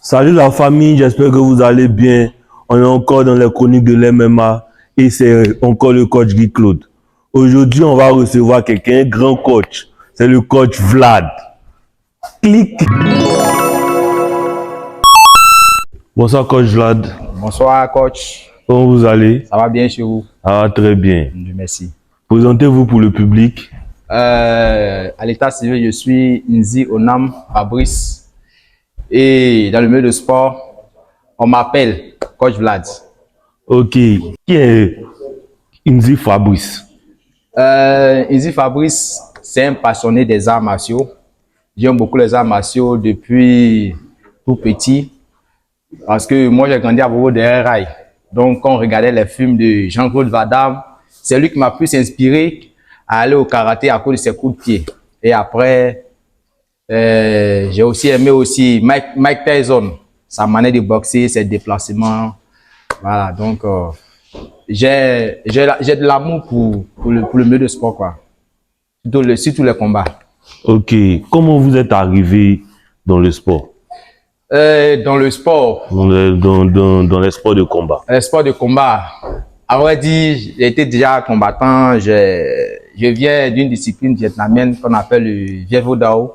Salut la famille, j'espère que vous allez bien. On est encore dans les chroniques de l'MMA et c'est encore le coach Guy Claude. Aujourd'hui, on va recevoir quelqu'un, un grand coach. C'est le coach Vlad. Clic. Bonsoir coach Vlad. Bonsoir coach. Comment vous allez? Ça va bien chez vous? Ça va très bien. Merci. Présentez-vous pour le public. À l'état civil, je suis Nzi Onam Fabrice. Et dans le milieu de sport, on m'appelle coach Vlad. Ok. Qui est Nzi Fabrice? Nzi Fabrice, c'est un passionné des arts martiaux. J'aime beaucoup les arts martiaux depuis tout petit. Parce que moi, j'ai grandi à Bobo de Rail. Donc, quand on regardait les films de Jean-Claude Van Damme, c'est lui qui m'a plus inspiré à aller au karaté à cause de ses coups de pied. Et après, j'ai aussi aimé aussi Mike Tyson, sa manière de boxer, ses déplacements. Voilà, donc j'ai de l'amour pour le milieu de sport, quoi. Surtout les combats. Ok. Comment vous êtes arrivé dans le sport? Dans le sport. Dans les sports de combat. Les sports de combat. À vrai dire, j'étais déjà combattant. Je viens d'une discipline vietnamienne qu'on appelle le Viet Vo Dao.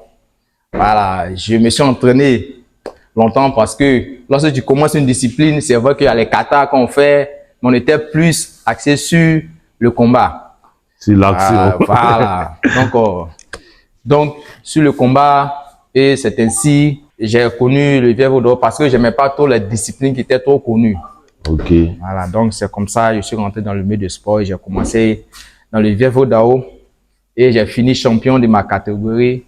Voilà, je me suis entraîné longtemps parce que lorsque tu commences une discipline, c'est vrai qu'il y a les katas qu'on fait, mais on était plus axé sur le combat. C'est l'action. Voilà. Donc, sur le combat, et c'est ainsi j'ai connu le Viet Vo Dao parce que je n'aimais pas trop les disciplines qui étaient trop connues. Ok. Voilà, donc c'est comme ça que je suis rentré dans le milieu de sport et j'ai commencé dans le Viet Vo Dao et j'ai fini champion de ma catégorie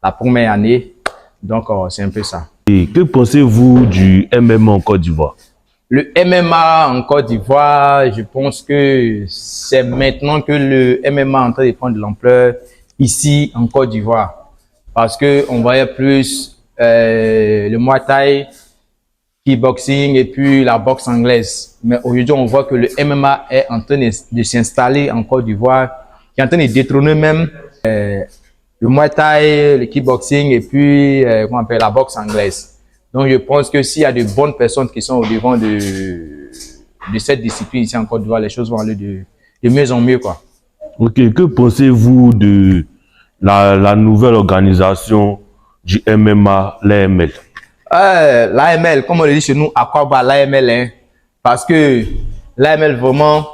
la première année. Donc, c'est un peu ça. Et que pensez-vous du MMA en Côte d'Ivoire? Le MMA en Côte d'Ivoire, je pense que c'est maintenant que le MMA est en train de prendre de l'ampleur ici en Côte d'Ivoire. Parce que on voyait plus le Muay Thai, kickboxing et puis la boxe anglaise. Mais aujourd'hui, on voit que le MMA est en train de s'installer en Côte d'Ivoire, qui est en train de détrôner même le Muay Thai, le kickboxing et puis comment on appelle, la boxe anglaise. Donc, je pense que s'il y a de bonnes personnes qui sont au devant de cette discipline ici en Côte d'Ivoire, les choses vont aller de mieux en mieux, quoi. Ok, que pensez-vous de la nouvelle organisation du MMA, l'AML? L'AML, comme on le dit chez nous, à quoi va l'AML, hein? Parce que l'AML vraiment,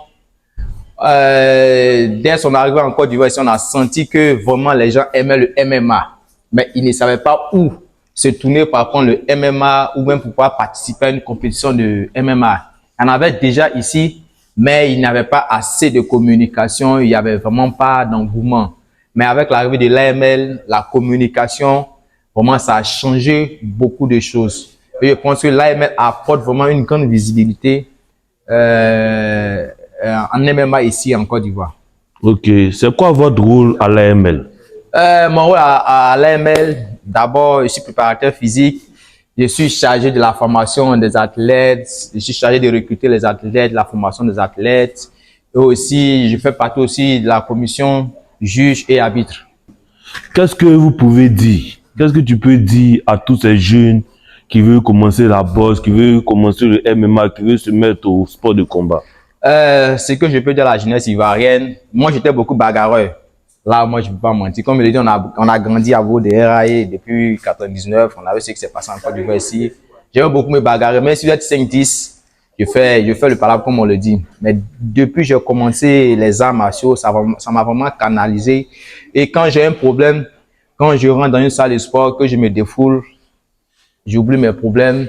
dès son arrivée en Côte d'Ivoire, on a senti que vraiment les gens aimaient le MMA, mais ils ne savaient pas où se tourner pour apprendre le MMA ou même pour pouvoir participer à une compétition de MMA. Il y en avait déjà ici, mais il n'y avait pas assez de communication, il n'y avait vraiment pas d'engouement. Mais avec l'arrivée de l'AML, la communication, vraiment, ça a changé beaucoup de choses. Et je pense que l'AML apporte vraiment une grande visibilité en MMA ici en Côte d'Ivoire. Ok, c'est quoi votre rôle à l'AML? Mon rôle à l'AML, d'abord, je suis préparateur physique. Je suis chargé de la formation des athlètes. Je suis chargé de recruter les athlètes, de la formation des athlètes. Et aussi, je fais partie aussi de la commission juge et arbitre. Qu'est-ce que vous pouvez dire? Qu'est-ce que tu peux dire à tous ces jeunes qui veulent commencer la boxe, qui veulent commencer le MMA, qui veulent se mettre au sport de combat? Ce que je peux dire à la jeunesse ivoirienne, moi j'étais beaucoup bagarreur. Là, moi je ne peux pas mentir. Comme je l'ai dit, on a grandi à Bobo de RAE depuis 1999. On avait ce qui s'est passé en Côte d'Ivoire ici. J'aime beaucoup me bagarrer. Mais si vous êtes 5-10, je fais le palabre comme on le dit. Mais depuis que j'ai commencé les arts martiaux, ça m'a vraiment canalisé. Et quand j'ai un problème, quand je rentre dans une salle de sport, que je me défoule, j'oublie mes problèmes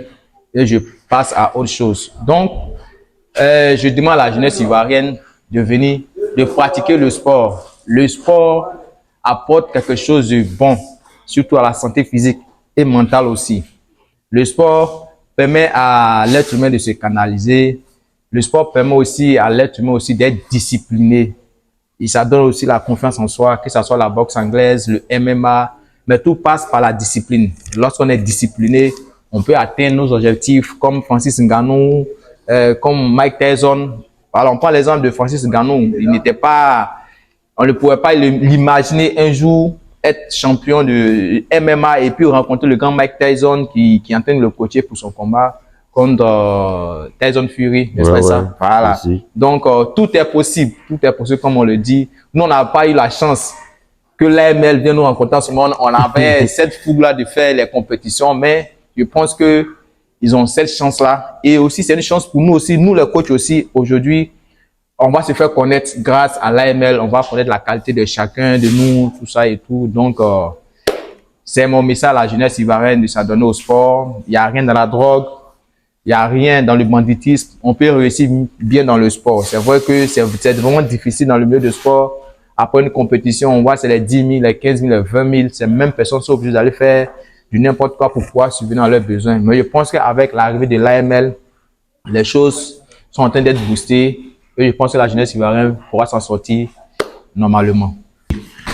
et je passe à autre chose. Donc, je demande à la jeunesse ivoirienne de pratiquer le sport. Le sport apporte quelque chose de bon, surtout à la santé physique et mentale aussi. Le sport permet à l'être humain de se canaliser. Le sport permet aussi à l'être humain aussi d'être discipliné. Et ça donne aussi la confiance en soi, que ce soit la boxe anglaise, le MMA, mais tout passe par la discipline. Lorsqu'on est discipliné, on peut atteindre nos objectifs comme Francis Ngannou, comme Mike Tyson. Alors, on prend l'exemple de Francis Ngannou. On ne pouvait pas l'imaginer un jour être champion de MMA et puis rencontrer le grand Mike Tyson qui est en train de le coacher pour son combat contre Tyson Fury, n'est-ce pas ça? Voilà. Merci. Donc, tout est possible comme on le dit. Nous, on n'a pas eu la chance que l'AML vienne nous rencontrer en ce moment. On avait cette fougue-là de faire les compétitions, mais je pense que ils ont cette chance-là. Et aussi, c'est une chance pour nous aussi, nous les coachs aussi, aujourd'hui, on va se faire connaître grâce à l'AML, on va connaître la qualité de chacun de nous, tout ça et tout. Donc, c'est mon message à la jeunesse ivoirienne de s'adonner au sport. Il n'y a rien dans la drogue, il n'y a rien dans le banditisme. On peut réussir bien dans le sport. C'est vrai que c'est vraiment difficile dans le milieu du sport. Après une compétition, on voit c'est les 10 000, les 15 000, les 20 000. Ces mêmes personnes sont obligées d'aller faire du n'importe quoi pour pouvoir subvenir à leurs besoins. Mais je pense qu'avec l'arrivée de l'AML, les choses sont en train d'être boostées. Et je pense que la jeunesse ivoirienne pourra s'en sortir normalement.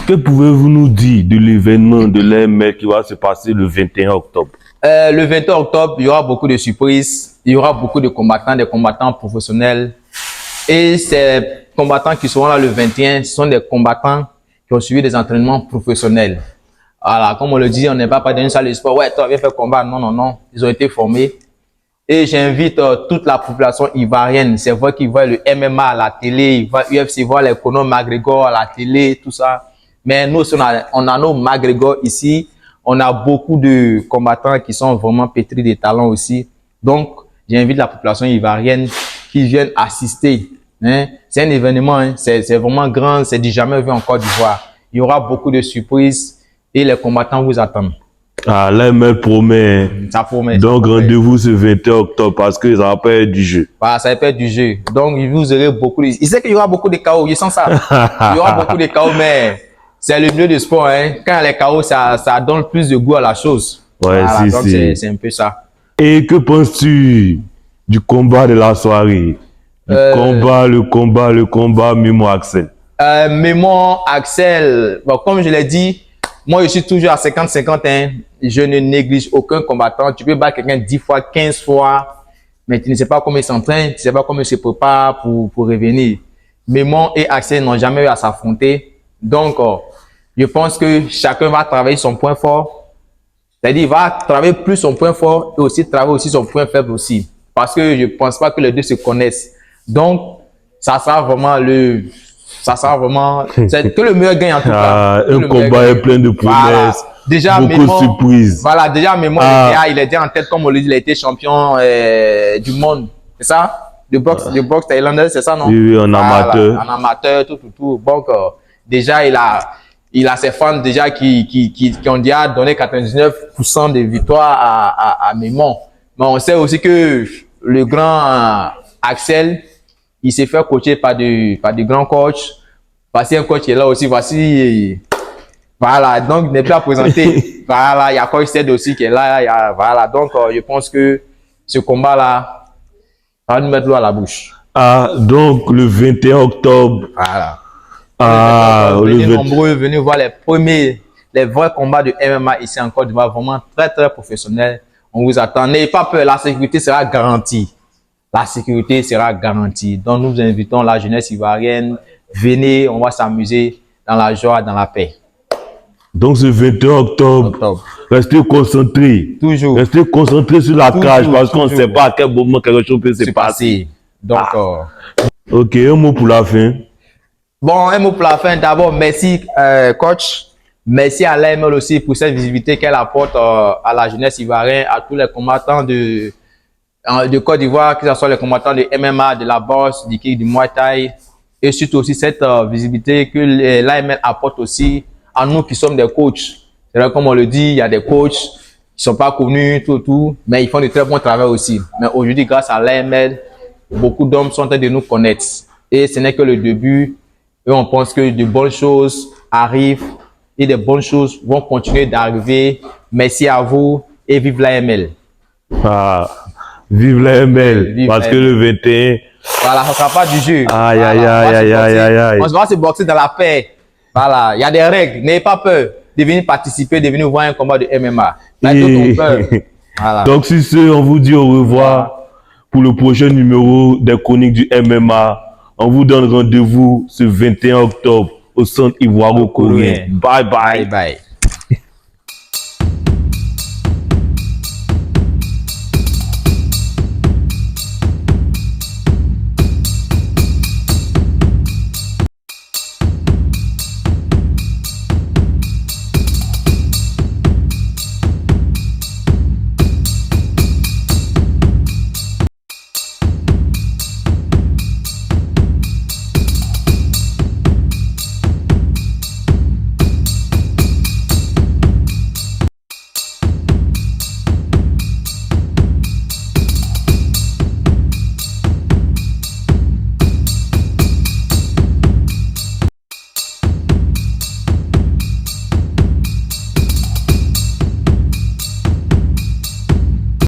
Que pouvez-vous nous dire de l'événement de l'AML qui va se passer le 21 octobre? Le 21 octobre, il y aura beaucoup de surprises. Il y aura beaucoup de combattants, des combattants professionnels. Et ces combattants qui seront là le 21, ce sont des combattants qui ont suivi des entraînements professionnels. Voilà, comme on le dit, on n'est pas dans une salle de sport. Ouais, toi, viens faire combat. Non, non, non. Ils ont été formés. Et j'invite toute la population ivoirienne. C'est vrai qu'ils voient le MMA à la télé, ils voient UFC, ils voient les Conor McGregor à la télé, tout ça. Mais nous, on a nos McGregor ici. On a beaucoup de combattants qui sont vraiment pétris de talent aussi. Donc, j'invite la population ivoirienne qui vienne assister. Hein. C'est un événement, hein. C'est vraiment grand, c'est du jamais vu en Côte d'Ivoire. Il y aura beaucoup de surprises et les combattants vous attendent. Ah, l'AML promet. Ça promet. Donc, rendez-vous ce 21 octobre parce que ça va pas être du jeu. Voilà, ça va pas être du jeu. Donc, vous aurez beaucoup de... Il sait qu'il y aura beaucoup de chaos, il sent ça. Il y aura beaucoup de chaos, mais c'est le milieu du sport. Hein. Quand les chaos, ça donne plus de goût à la chose. Ouais, voilà, si, donc si. c'est un peu ça. Et que penses-tu du combat de la soirée? Le combat Memo Axel. Memo Axel, bon, comme je l'ai dit, moi je suis toujours à 50-50. Hein. Je ne néglige aucun combattant. Tu peux battre quelqu'un 10 fois, 15 fois, mais tu ne sais pas comment il s'entraîne, tu ne sais pas comment il se prépare pour revenir. Memo et Axel n'ont jamais eu à s'affronter. Donc, je pense que chacun va travailler son point fort. C'est-à-dire, il va travailler plus son point fort et aussi travailler aussi son point faible aussi. Parce que je ne pense pas que les deux se connaissent. Donc, ça sera vraiment c'est que le meilleur gagne en tout cas. Un combat est plein de promesses. Voilà. Déjà, beaucoup de surprises. Voilà, déjà, Memo, il était en tête, comme on le dit, il a été champion du monde. C'est ça? De boxe thaïlandais, c'est ça, non? Oui, en amateur. En amateur, tout. Donc, déjà, il a ses fans déjà qui ont déjà donné 99% de victoires à Memo. Mais on sait aussi que le grand Axel, il s'est fait coacher par des grands coachs. Voici un coach qui est là aussi. Voici, voilà. Donc, il n'est plus à présenter. Voilà. Il y a Coach Sed aussi qui est là. Voilà. Donc, je pense que ce combat-là va nous mettre l'eau à la bouche. Ah, donc, le 21 octobre. Voilà. Venez nombreux, venez voir les vrais combats de MMA ici en Côte d'Ivoire. Vraiment très, très professionnels. On vous attend. N'ayez pas peur. La sécurité sera garantie. La sécurité sera garantie. Donc, nous invitons la jeunesse ivoirienne. Venez, on va s'amuser dans la joie, dans la paix. Donc, ce 21 octobre, restez concentrés. Toujours. Restez concentrés sur la cage parce qu'on ne sait pas à quel moment quelque chose peut se passer. Donc, ok, un mot pour la fin. Bon, un mot pour la fin. D'abord, merci, coach. Merci à l'AML aussi pour cette visibilité qu'elle apporte à la jeunesse ivoirienne, à tous les combattants de Côte d'Ivoire, que ce soit les combattants de MMA, de la boxe, du kick, du Muay Thai. Et surtout aussi cette visibilité que l'AML apporte aussi à nous qui sommes des coachs. C'est vrai, comme on le dit, il y a des coachs qui sont pas connus, tout, mais ils font de très bons travail aussi. Mais aujourd'hui, grâce à l'AML, beaucoup d'hommes sont en train de nous connaître. Et ce n'est que le début. Et on pense que de bonnes choses arrivent et de bonnes choses vont continuer d'arriver. Merci à vous et vive l'AML. Vive l'AML. Parce que le 21... Voilà, ça ne sera pas du jeu. Aïe. On va se boxer dans la paix. Voilà, il y a des règles. N'ayez pas peur de venir participer, de venir voir un combat de MMA. Voilà. Donc, sur ce, on vous dit au revoir pour le prochain numéro des chroniques du MMA. On vous donne rendez-vous ce 21 octobre au centre ivoiro-coréen. Bye bye. Bye bye.